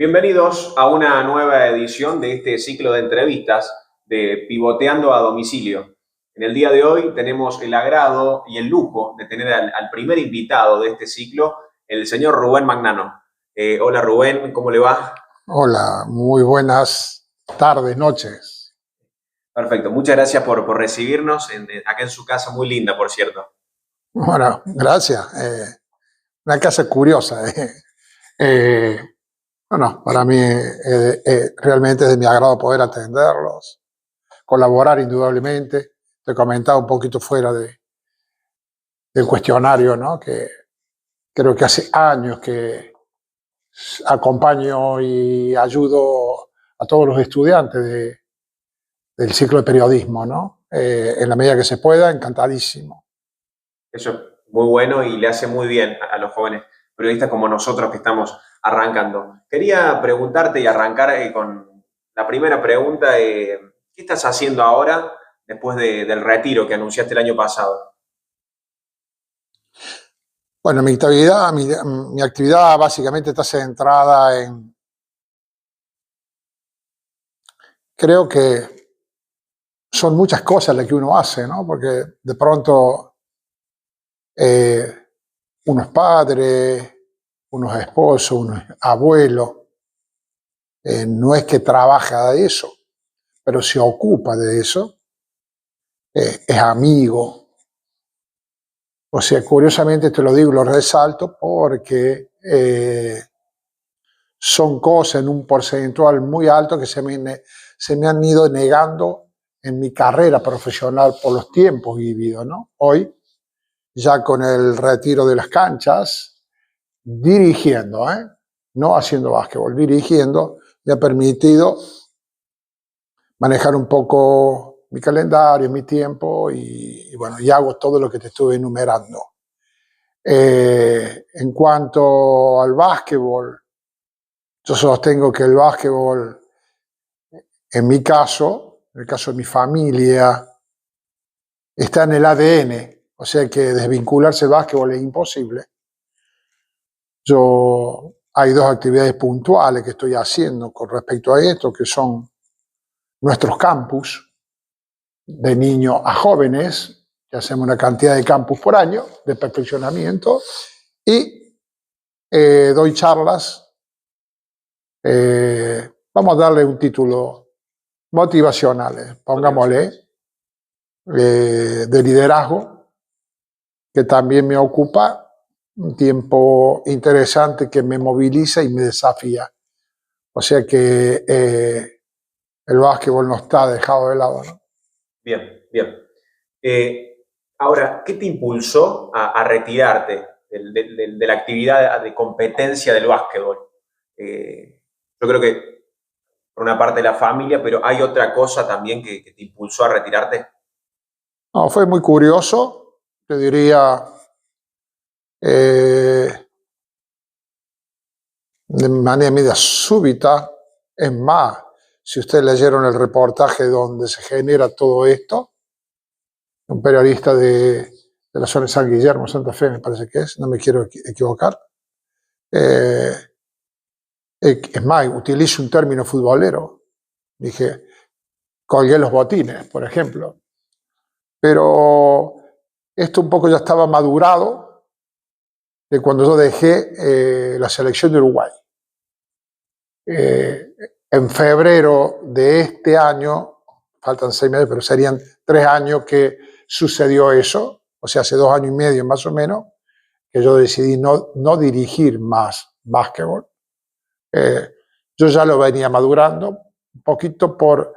Bienvenidos a una nueva edición de este ciclo de entrevistas de Pivoteando a Domicilio. En el día de hoy tenemos el agrado y el lujo de tener al primer invitado de este ciclo, el señor Rubén Magnano. Hola Rubén, ¿cómo le va? Hola, muy buenas tardes, noches. Perfecto, muchas gracias por recibirnos acá en su casa, muy linda, por cierto. Bueno, gracias. Una casa curiosa. Bueno, para mí realmente es de mi agrado poder atenderlos, colaborar indudablemente. Te comentaba un poquito fuera del cuestionario, ¿no? Que creo que hace años que acompaño y ayudo a todos los estudiantes del ciclo de periodismo, ¿no? En la medida que se pueda, encantadísimo. Eso es muy bueno y le hace muy bien a los jóvenes periodistas como nosotros que estamos arrancando. Quería preguntarte y arrancar con la primera pregunta. ¿Qué estás haciendo ahora después del retiro que anunciaste el año pasado? Bueno, mi actividad básicamente está centrada en, creo que son muchas cosas las que uno hace, ¿no? Porque de pronto uno es padre, uno es esposo, uno es abuelo, no es que trabaja de eso, pero se ocupa de eso, es amigo. O sea, curiosamente te lo digo y lo resalto porque son cosas en un porcentual muy alto que se me han ido negando en mi carrera profesional por los tiempos vividos, ¿no? Hoy, ya con el retiro de las canchas, dirigiendo, no haciendo básquetbol, dirigiendo, me ha permitido manejar un poco mi calendario, mi tiempo y bueno, y hago todo lo que te estuve enumerando. En cuanto al básquetbol, yo sostengo que el básquetbol, en mi caso, en el caso de mi familia, está en el ADN, o sea que desvincularse del básquetbol es imposible. Hay dos actividades puntuales que estoy haciendo con respecto a esto, que son nuestros campus, de niños a jóvenes, que hacemos una cantidad de campus por año, de perfeccionamiento, y doy charlas, vamos a darle un título motivacionales, pongámosle, de liderazgo, que también me ocupa un tiempo interesante que me moviliza y me desafía. O sea que el básquetbol no está dejado de lado, ¿no? Bien, bien. Ahora, ¿qué te impulsó a retirarte de la actividad de competencia del básquetbol? Yo creo que por una parte la familia, pero hay otra cosa también que te impulsó a retirarte. No, fue muy curioso, te diría, de manera media súbita. Es más, si ustedes leyeron el reportaje donde se genera todo esto, un periodista de la zona de San Guillermo, Santa Fe, me parece que es, no me quiero equivocar. Es más, utilizo un término futbolero. Dije, colgué los botines, por ejemplo. Pero esto un poco ya estaba madurado de cuando yo dejé la selección de Uruguay. En febrero de este año, faltan 6 meses, pero serían 3 años que sucedió eso, o sea, hace 2 años y medio más o menos, que yo decidí no dirigir más básquetbol. Yo ya lo venía madurando, un poquito por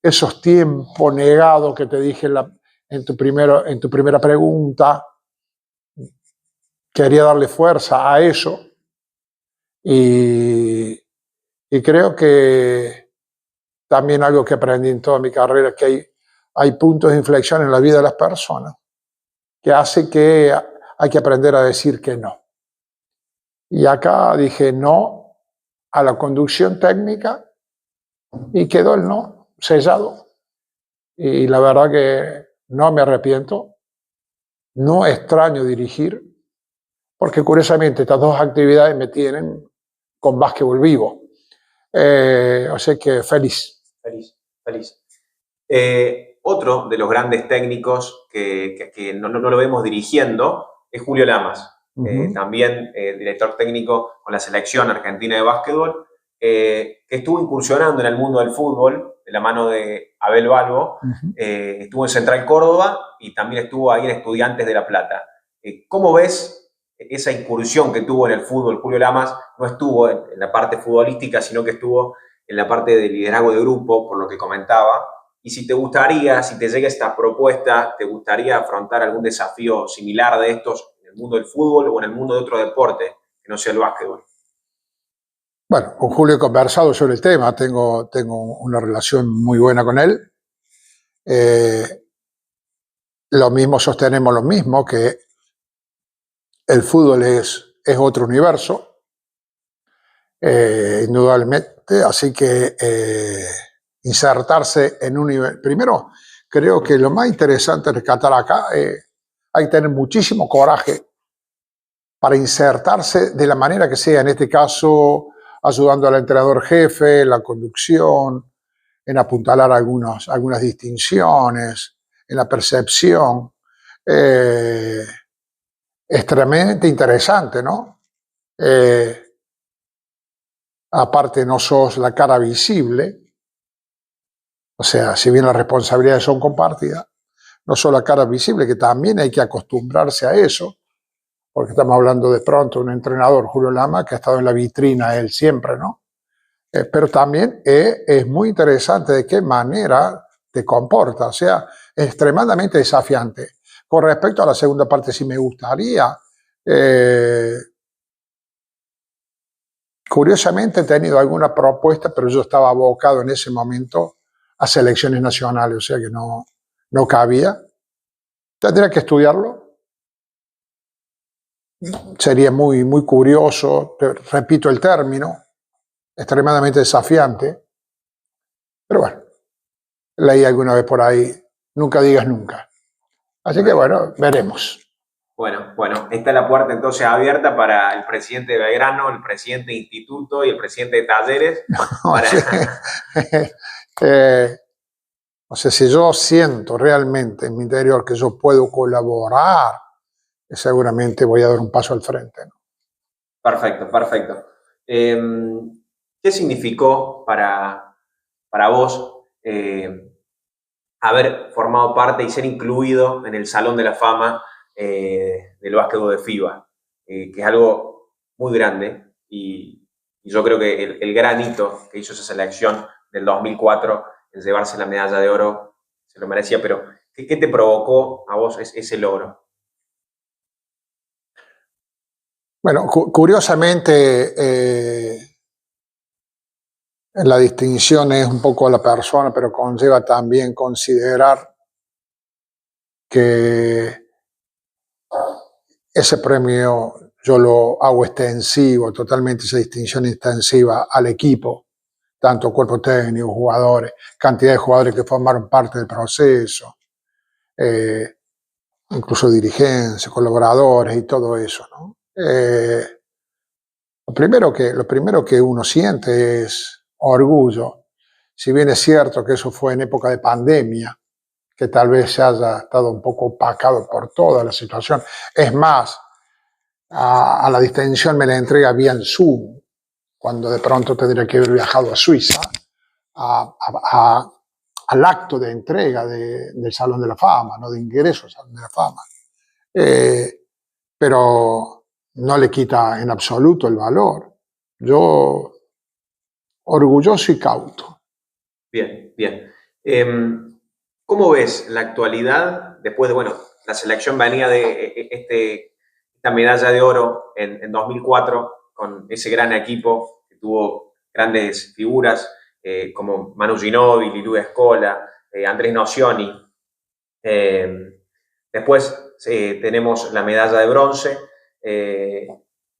esos tiempos negados que te dije en tu primera pregunta. Quería darle fuerza a eso y creo que también algo que aprendí en toda mi carrera es que hay puntos de inflexión en la vida de las personas que hace que hay que aprender a decir que no. Y acá dije no a la conducción técnica y quedó el no sellado. Y la verdad que no me arrepiento, no extraño dirigir, porque curiosamente estas dos actividades me tienen con básquetbol vivo. O sea que feliz. Feliz, feliz. Otro de los grandes técnicos que no lo vemos dirigiendo es Julio Lamas. También director técnico con la selección argentina de básquetbol, que estuvo incursionando en el mundo del fútbol de la mano de Abel Balbo. Estuvo en Central Córdoba y también estuvo ahí en Estudiantes de La Plata. ¿Cómo ves esa incursión que tuvo en el fútbol? Julio Lamas no estuvo en la parte futbolística, sino que estuvo en la parte de liderazgo de grupo, por lo que comentaba. Y si te gustaría, si te llega esta propuesta, ¿te gustaría afrontar algún desafío similar de estos en el mundo del fútbol o en el mundo de otro deporte que no sea el básquetbol? Bueno, con Julio he conversado sobre el tema, tengo una relación muy buena con él. Lo mismo sostenemos lo mismo, que el fútbol es otro universo, indudablemente, así que insertarse en un nivel. Primero, creo que lo más interesante de rescatar acá hay que tener muchísimo coraje para insertarse de la manera que sea, en este caso ayudando al entrenador jefe, en la conducción, en apuntalar algunas distinciones, en la percepción. Extremadamente interesante, ¿no? Aparte no sos la cara visible, o sea, si bien las responsabilidades son compartidas, no sos la cara visible, que también hay que acostumbrarse a eso, porque estamos hablando de pronto de un entrenador, Julio Lama, que ha estado en la vitrina él siempre, ¿no? Pero también es muy interesante de qué manera te comporta, o sea, es extremadamente desafiante. Con respecto a la segunda parte, sí me gustaría. Curiosamente he tenido alguna propuesta, pero yo estaba abocado en ese momento a selecciones nacionales, o sea que no cabía. Tendría que estudiarlo. Sería muy, muy curioso, repito el término, extremadamente desafiante. Pero bueno, leí alguna vez por ahí, nunca digas nunca. Así que bueno, veremos. Bueno, está la puerta entonces abierta para el presidente de Belgrano, el presidente de Instituto y el presidente de Talleres. Para... O sea, si yo siento realmente en mi interior que yo puedo colaborar, seguramente voy a dar un paso al frente, ¿no? Perfecto, perfecto. ¿Qué significó para vos haber formado parte y ser incluido en el Salón de la Fama del básquetbol de FIBA? Que es algo muy grande y yo creo que el gran hito que hizo esa selección del 2004 en llevarse la medalla de oro se lo merecía, pero ¿qué te provocó a vos ese logro? Bueno, curiosamente, la distinción es un poco a la persona, pero conlleva también considerar que ese premio yo lo hago extensivo, totalmente esa distinción extensiva al equipo, tanto cuerpo técnico, jugadores, cantidad de jugadores que formaron parte del proceso, incluso dirigencia, colaboradores y todo eso, ¿no? Lo primero que uno siente es orgullo. Si bien es cierto que eso fue en época de pandemia, que tal vez se haya estado un poco opacado por toda la situación. Es más, a la distinción me la entrega vía en Zoom, cuando de pronto tendría que haber viajado a Suiza al acto de entrega del Salón de la Fama, no de ingreso al Salón de la Fama. Pero no le quita en absoluto el valor. Yo, orgulloso y cauto. Bien, bien. ¿Cómo ves la actualidad después de, bueno, la selección venía de esta medalla de oro en 2004 con ese gran equipo que tuvo grandes figuras como Manu Ginóbili, Luis Scola, Andrés Nocioni? Después tenemos la medalla de bronce.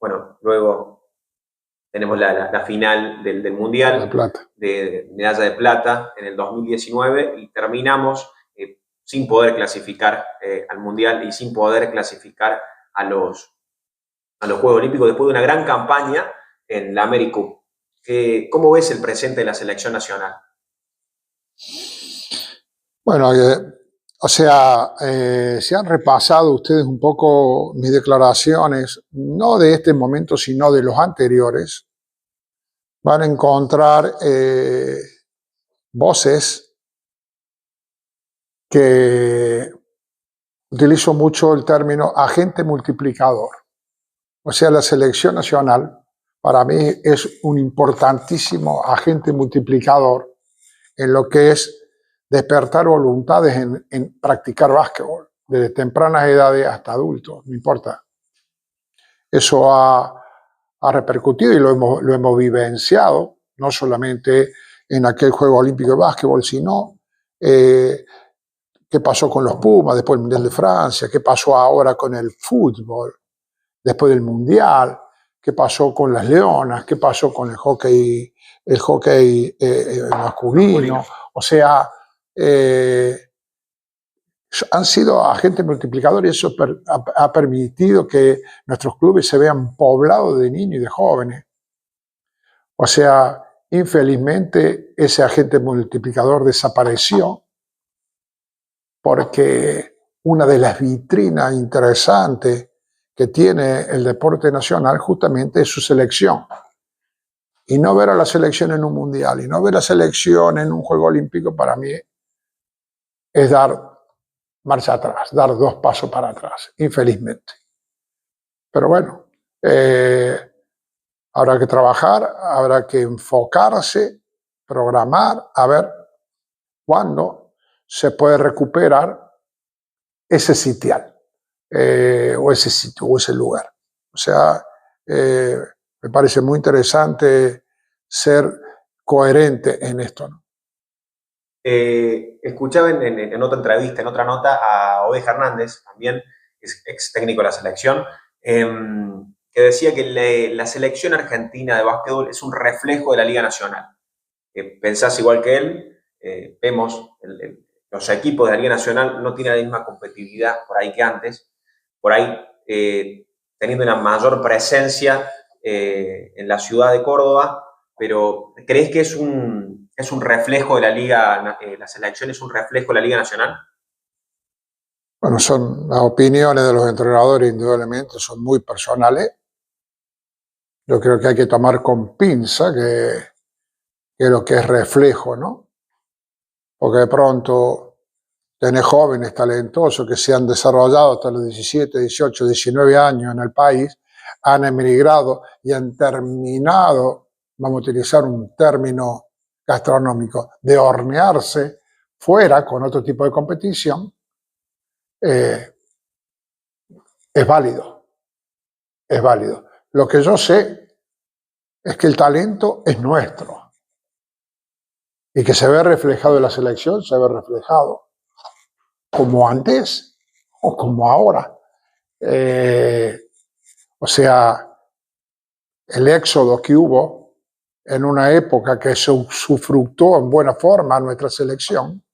Bueno, luego tenemos la final del Mundial, La plata. de medalla de plata en el 2019 y terminamos sin poder clasificar al Mundial y sin poder clasificar a los Juegos Olímpicos después de una gran campaña en la AmeriCup. ¿Cómo ves el presente de la selección nacional? Bueno, si han repasado ustedes un poco mis declaraciones, no de este momento, sino de los anteriores, van a encontrar voces que utilizo mucho el término agente multiplicador. O sea, la selección nacional para mí es un importantísimo agente multiplicador en lo que es despertar voluntades en practicar básquetbol, desde tempranas edades hasta adultos, no importa. Eso ha repercutido y lo hemos vivenciado, no solamente en aquel Juego Olímpico de Básquetbol, sino qué pasó con los Pumas después del Mundial de Francia, qué pasó ahora con el fútbol después del Mundial, qué pasó con las Leonas, qué pasó con el hockey masculino. O sea, han sido agentes multiplicadores y eso ha permitido que nuestros clubes se vean poblados de niños y de jóvenes. O sea, infelizmente ese agente multiplicador desapareció porque una de las vitrinas interesantes que tiene el deporte nacional justamente es su selección. Y no ver a la selección en un mundial y no ver a la selección en un juego olímpico para mí es dar marcha atrás, dar 2 pasos para atrás, infelizmente. Pero bueno, habrá que trabajar, habrá que enfocarse, programar, a ver cuándo se puede recuperar ese sitial. O ese sitio o ese lugar. O sea, me parece muy interesante ser coherente en esto, ¿no? Escuchaba en otra entrevista, en otra nota, a Oveja Hernández, también ex técnico de la selección, que decía que la selección argentina de básquetbol es un reflejo de la Liga Nacional. ¿Pensás igual que él? Vemos los equipos de la Liga Nacional no tienen la misma competitividad por ahí que antes, por ahí teniendo una mayor presencia en la ciudad de Córdoba, pero ¿crees que es un reflejo de la Liga, la selección es un reflejo de la Liga Nacional? Bueno, son las opiniones de los entrenadores, indudablemente, son muy personales. Yo creo que hay que tomar con pinza que lo que es reflejo, ¿no? Porque de pronto tenés jóvenes talentosos que se han desarrollado hasta los 17, 18, 19 años en el país, han emigrado y han terminado, vamos a utilizar un término gastronómico, de hornearse fuera con otro tipo de competición, es válido, es válido. Lo que yo sé es que el talento es nuestro y que se ve reflejado en la selección, se ve reflejado como antes o como ahora. O sea, el éxodo que hubo en una época que se usufructó en buena forma nuestra selección,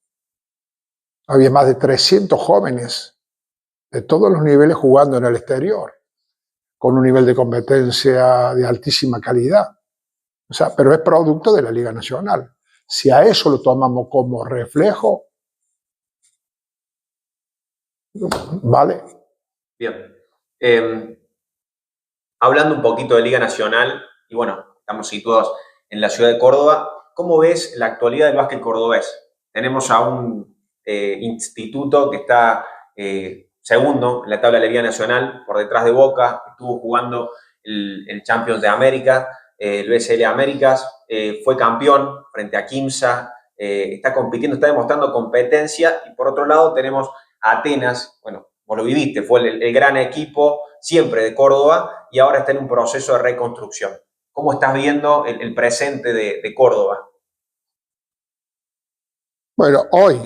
había más de 300 jóvenes de todos los niveles jugando en el exterior, con un nivel de competencia de altísima calidad. O sea, pero es producto de la Liga Nacional. Si a eso lo tomamos como reflejo, ¿vale? Bien. Hablando un poquito de Liga Nacional, y bueno, estamos situados en la ciudad de Córdoba, ¿cómo ves la actualidad del básquet cordobés? Tenemos a un instituto que está segundo en la tabla de la Liga Nacional, por detrás de Boca, estuvo jugando el Champions de América, el BSL Américas, fue campeón frente a Quimsa, está compitiendo, está demostrando competencia, y por otro lado tenemos a Atenas, bueno, vos lo viviste, fue el gran equipo siempre de Córdoba y ahora está en un proceso de reconstrucción. ¿Cómo estás viendo el presente de Córdoba? Bueno, hoy,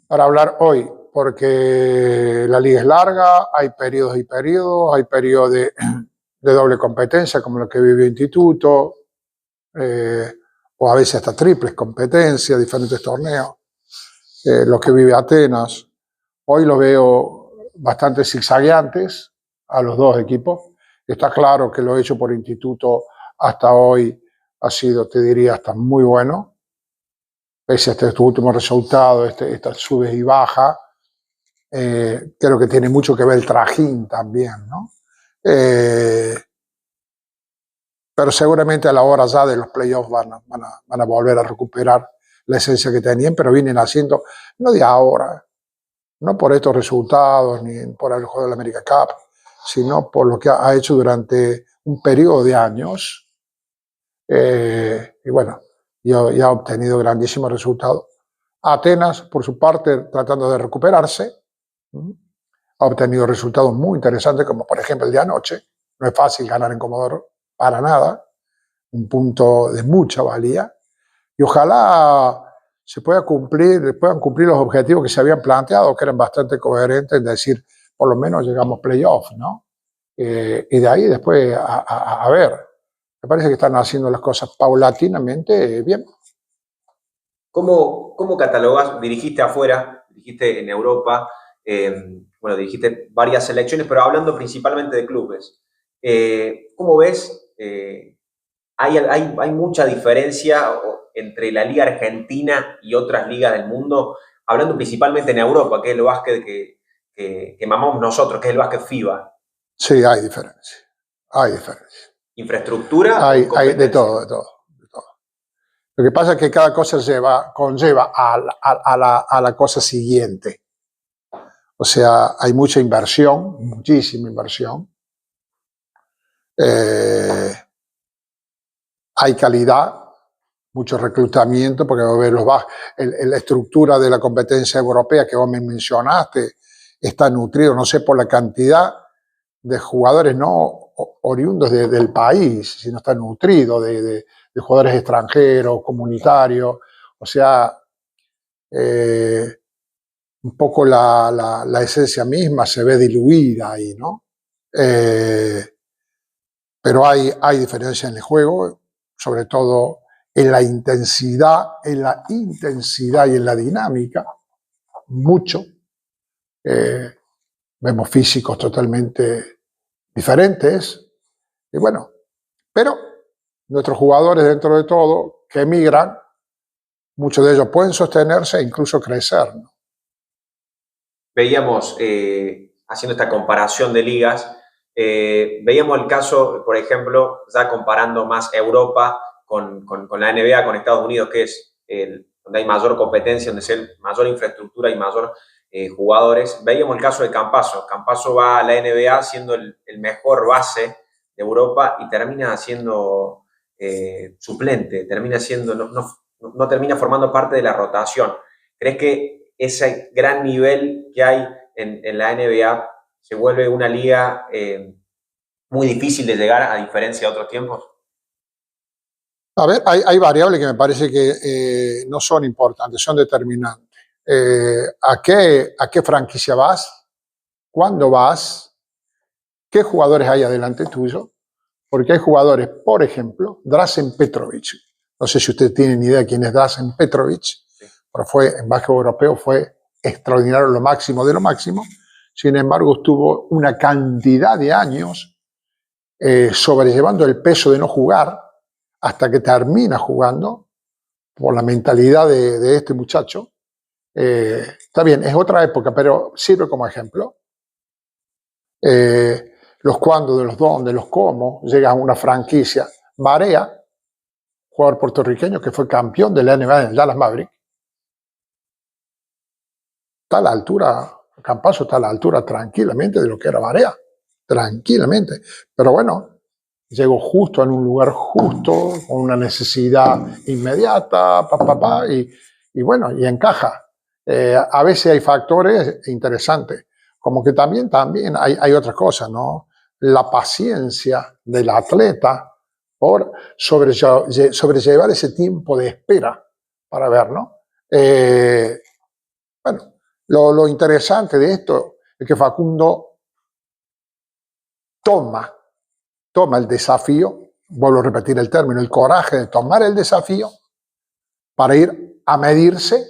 para hablar hoy, porque la liga es larga, hay periodos y periodos, hay periodos de doble competencia, como lo que vivió Instituto, o a veces hasta triples competencias, diferentes torneos, lo que vive Atenas. Hoy lo veo bastante zigzagueantes a los dos equipos. Está claro que lo hecho por Instituto hasta hoy ha sido, te diría, hasta muy bueno. Pese a estos últimos resultados, estas subes y bajas, creo que tiene mucho que ver el trajín también, ¿no? Pero seguramente a la hora ya de los playoffs van a volver a recuperar la esencia que tenían, pero vienen haciendo, no de ahora, no por estos resultados ni por el juego de la America Cup, sino por lo que ha hecho durante un periodo de años. Y bueno, ya ha obtenido grandísimos resultados. Atenas, por su parte, tratando de recuperarse, ha obtenido resultados muy interesantes, como por ejemplo el de anoche. No es fácil ganar en Comodoro, para nada, un punto de mucha valía. Y ojalá puedan cumplir los objetivos que se habían planteado, que eran bastante coherentes, es decir, por lo menos llegamos playoff, ¿no? Y de ahí después a ver. Me parece que están haciendo las cosas paulatinamente bien. ¿Cómo catalogas? Dirigiste afuera, dirigiste en Europa, bueno, dirigiste varias selecciones, pero hablando principalmente de clubes. ¿Cómo ves? ¿Hay mucha diferencia entre la Liga Argentina y otras ligas del mundo? Hablando principalmente en Europa, que es el básquet que mamamos nosotros, que es el básquet FIBA. Sí, hay diferencia. Hay diferencia. ¿Infraestructura? Hay de todo. Lo que pasa es que cada cosa conlleva a la cosa siguiente. O sea, hay mucha inversión, muchísima inversión. Hay calidad, mucho reclutamiento, porque la estructura de la competencia europea que vos me mencionaste está nutrido, no sé, por la cantidad de jugadores no oriundos del país, sino está nutrido de jugadores extranjeros, comunitarios. O sea, un poco la esencia misma se ve diluida ahí, ¿no? Pero hay diferencia en el juego, sobre todo en la intensidad y en la dinámica, mucho. Vemos físicos totalmente diferentes, y bueno, pero nuestros jugadores, dentro de todo, que emigran, muchos de ellos pueden sostenerse e incluso crecer, ¿no? Veíamos, haciendo esta comparación de ligas, veíamos el caso, por ejemplo, ya comparando más Europa con la NBA, con Estados Unidos, que es donde hay mayor competencia, donde hay mayor infraestructura y mayor jugadores. Veíamos el caso de Campazzo. Campazzo va a la NBA siendo el mejor base de Europa y termina siendo suplente, no termina formando parte de la rotación. ¿Crees que ese gran nivel que hay en la NBA se vuelve una liga muy difícil de llegar, a diferencia de otros tiempos? A ver, hay variables que me parece que no son importantes, son determinantes. ¿A qué franquicia vas? ¿Cuándo vas? ¿Qué jugadores hay adelante tuyo? Porque hay jugadores, por ejemplo, Drazen Petrovic. No sé si ustedes tienen idea de quién es Drazen Petrovic, pero en básquet europeo fue extraordinario, lo máximo de lo máximo. Sin embargo, estuvo una cantidad de años sobrellevando el peso de no jugar hasta que termina jugando por la mentalidad de este muchacho. Está bien, es otra época, pero sirve como ejemplo. Los cuándo, de los dónde, los cómo, llega a una franquicia. Barea, jugador puertorriqueño que fue campeón de la NBA en el Dallas Mavericks, está a la altura, Campazzo está a la altura tranquilamente de lo que era Barea, tranquilamente. Pero bueno, llegó justo en un lugar justo, con una necesidad inmediata, y bueno, y encaja. A veces hay factores interesantes, como que también hay otra cosa, ¿no? La paciencia del atleta por sobrellevar ese tiempo de espera para ver, ¿no? Bueno, lo interesante de esto es que Facundo toma el desafío, vuelvo a repetir el término, el coraje de tomar el desafío para ir a medirse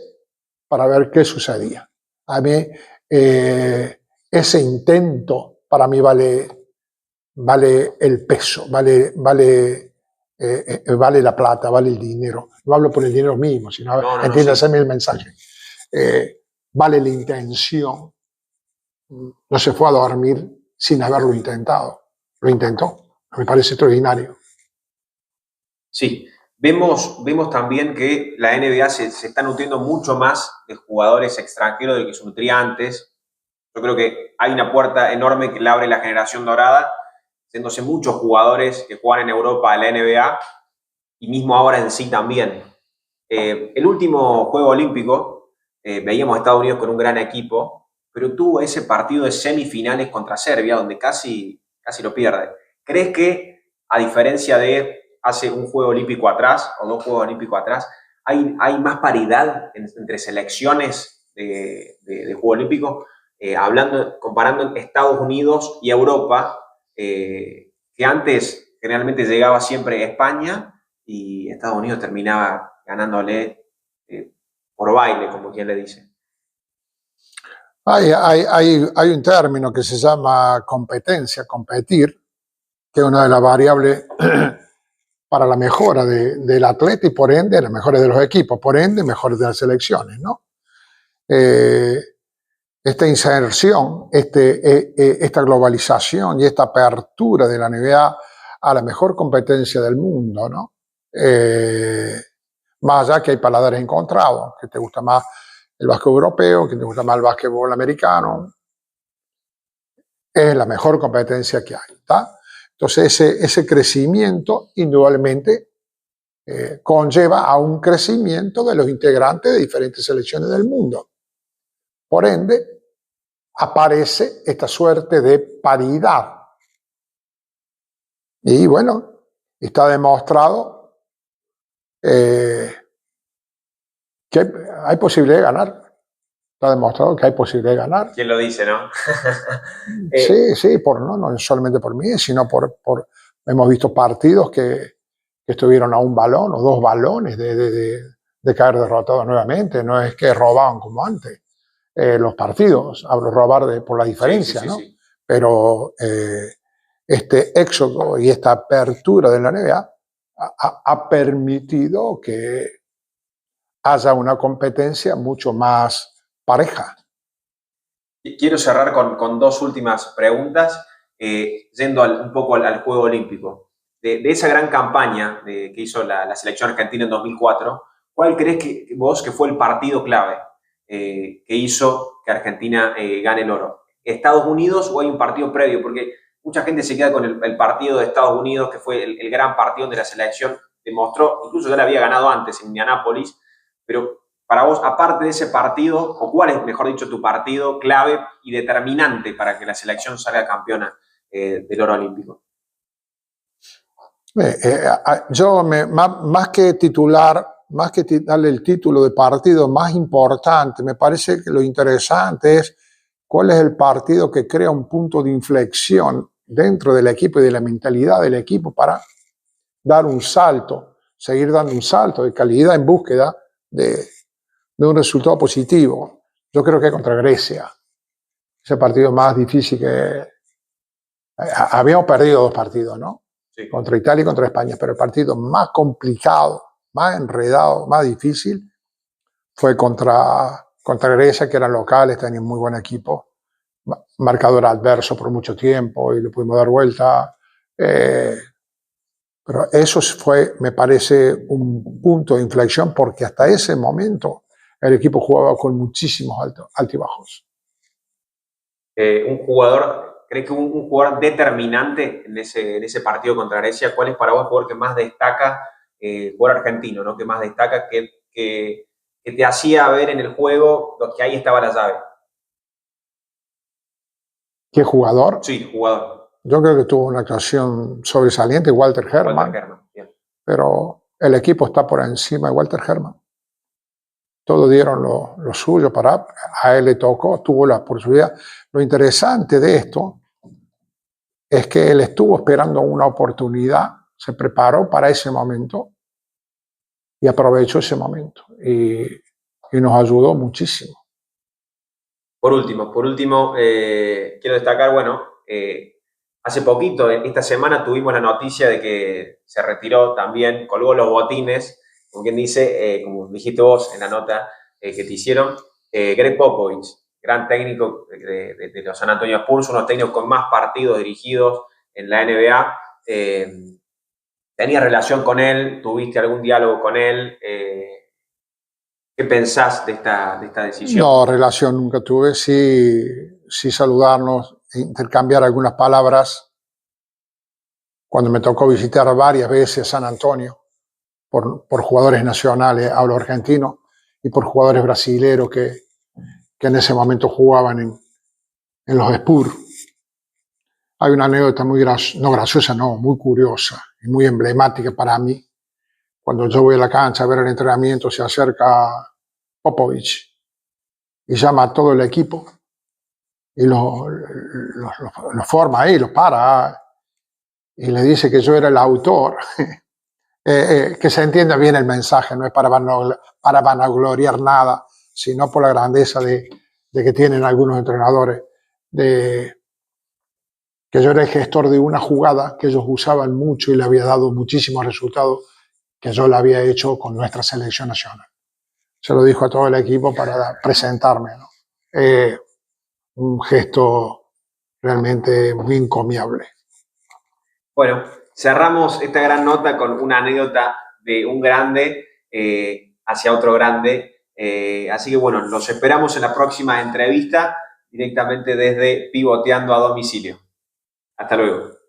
para ver qué sucedía. A mí ese intento para mí vale el peso, vale vale la plata, vale el dinero. No hablo por el dinero mismo, sino, No, no, no, entiéndase sí. el mensaje. Vale la intención. No se fue a dormir sin haberlo intentado. Lo intentó. Me parece extraordinario. Sí, vemos también que la NBA se está nutriendo mucho más de jugadores extranjeros de que se nutría antes. Yo creo que hay una puerta enorme que le abre la generación dorada, haciéndose muchos jugadores que juegan en Europa a la NBA y mismo ahora en sí también. El último Juego Olímpico, veíamos a Estados Unidos con un gran equipo, pero tuvo ese partido de semifinales contra Serbia donde casi lo pierde. ¿Crees que, a diferencia de hace un Juego Olímpico atrás o dos Juegos Olímpicos atrás, hay más paridad entre selecciones de Juego Olímpico? Comparando Estados Unidos y Europa, que antes generalmente llegaba siempre España y Estados Unidos terminaba ganándole por baile, como quien le dice. Hay un término que se llama competencia, competir, que es una de las variables para la mejora del atleta y por ende la mejora de los equipos, por ende mejores de las selecciones, ¿no? Esta inserción, esta globalización y esta apertura de la NBA a la mejor competencia del mundo, ¿no? Más allá que hay paladares encontrados, que te gusta más el básquet europeo, que te gusta más el básquetbol americano, es la mejor competencia que hay, ¿tá? Entonces ese crecimiento indudablemente conlleva a un crecimiento de los integrantes de diferentes selecciones del mundo. Por ende, aparece esta suerte de paridad. Y bueno, está demostrado que hay posibilidad de ganar. Está demostrado que hay posibilidad de ganar. ¿Quién lo dice, no? Sí, no solamente por mí, sino hemos visto partidos que estuvieron a un balón o dos balones de caer derrotados nuevamente. No es que robaban como antes. Los partidos, hablo robar por la diferencia, sí, ¿no? sí. Pero este éxodo y esta apertura de la NBA ha permitido que haya una competencia mucho más pareja. Quiero cerrar con dos últimas preguntas, yendo un poco al Juego Olímpico. De esa gran campaña que hizo la selección argentina en 2004, ¿cuál crees que vos que fue el partido clave que hizo que Argentina gane el oro? ¿Estados Unidos o hay un partido previo? Porque mucha gente se queda con el partido de Estados Unidos, que fue el gran partido donde la selección demostró, incluso ya la había ganado antes en Indianápolis, pero para vos, aparte de ese partido, o cuál es, mejor dicho, tu partido clave y determinante para que la selección salga campeona del oro olímpico? Más que titular, más que darle el título de partido más importante, me parece que lo interesante es cuál es el partido que crea un punto de inflexión dentro del equipo y de la mentalidad del equipo para dar un salto, seguir dando un salto de calidad en búsqueda de un resultado positivo. Yo creo que contra Grecia, ese partido más difícil que... habíamos perdido dos partidos, ¿no? Sí. Contra Italia y contra España, pero el partido más complicado, más enredado, más difícil fue contra Grecia, que eran locales, tenían muy buen equipo, marcador adverso por mucho tiempo y le pudimos dar vuelta. Pero eso fue, me parece, un punto de inflexión porque hasta ese momento el equipo jugaba con muchísimos altibajos. Un jugador, ¿crees que un jugador determinante en ese partido contra Grecia? ¿Cuál es para vos el jugador que más destaca, jugador argentino, ¿no? Que más destaca, que te hacía ver en el juego que ahí estaba la llave? ¿Qué jugador? Sí, jugador. Yo creo que tuvo una actuación sobresaliente, Walter Herrmann. Bien. Pero el equipo está por encima de Walter Herrmann. Todos dieron lo suyo a él le tocó, tuvo la oportunidad. Lo interesante de esto es que él estuvo esperando una oportunidad, se preparó para ese momento y aprovechó ese momento y nos ayudó muchísimo. Por último, quiero destacar, bueno, Hace poquito, esta semana, tuvimos la noticia de que se retiró también, colgó los botines, como quien dice, como dijiste vos en la nota que te hicieron, Greg Popovich, gran técnico de los San Antonio Spurs, uno de los técnicos con más partidos dirigidos en la NBA. ¿Tenías relación con él? ¿Tuviste algún diálogo con él? ¿Qué pensás de esta decisión? No, relación nunca tuve, sí saludarnos, intercambiar algunas palabras cuando me tocó visitar varias veces San Antonio por jugadores nacionales, hablo argentino, y por jugadores brasileños que en ese momento jugaban en los Spurs. Hay una anécdota muy no graciosa, no, muy curiosa y muy emblemática para mí. Cuando yo voy a la cancha a ver el entrenamiento, se acerca Popovich y llama a todo el equipo y lo forma ahí, lo para y le dice que yo era el autor. Que se entienda bien el mensaje, no es para vanagloriar nada, sino por la grandeza de que tienen algunos entrenadores, que yo era el gestor de una jugada que ellos usaban mucho y le había dado muchísimos resultados, que yo la había hecho con nuestra selección nacional. Se lo dijo a todo el equipo para presentarme, ¿no? Un gesto realmente muy encomiable. Bueno, cerramos esta gran nota con una anécdota de un grande hacia otro grande. Así que bueno, los esperamos en la próxima entrevista directamente desde Pivoteando a Domicilio. Hasta luego.